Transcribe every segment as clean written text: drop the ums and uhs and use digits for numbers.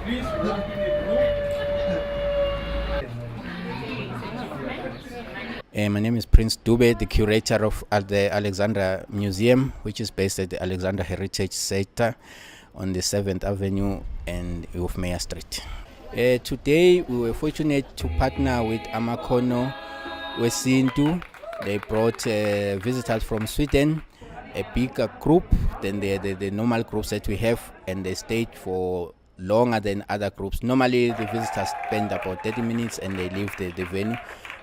Please work in a group. My name is Prince Dube, the curator of the Alexandra Museum, which is based at the Alexandra Heritage Center on the 7th Avenue and Mayor Street. Today we were fortunate to partner with Amakhono with Sintu. They brought visitors from Sweden, a bigger group than the normal groups that we have, and they stayed for longer than other groups. Normally the visitors spend about 30 minutes and they leave the venue,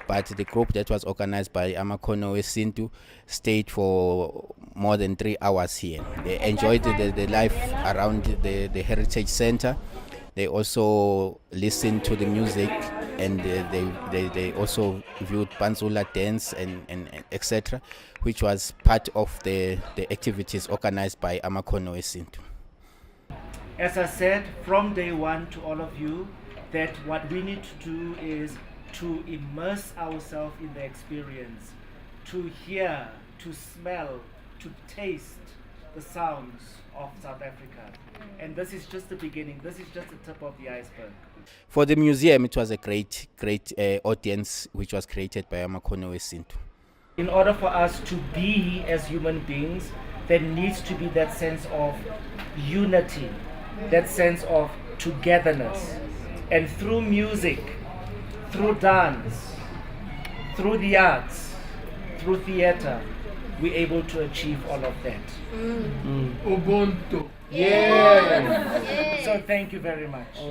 but the group that was organized by Amakhono with Sintu stayed for more than 3 hours here. They enjoyed the life around the Heritage Center. They also listened to the music, and they also viewed Panzula dance and etc., which was part of the activities organized by Amakhono Sintu. As I said from day one to all of you, that what we need to do is to immerse ourselves in the experience, to hear, to smell, to taste the sounds of South Africa. And this is just the beginning. This is just the tip of the iceberg. For the museum, it was a great audience which was created by Amakhono Sintu. In order for us to be as human beings, there needs to be that sense of unity, that sense of togetherness. And through music, through dance, through the arts, through theater, we're able to achieve all of that. Ubuntu. Yeah. So thank you very much. Oh,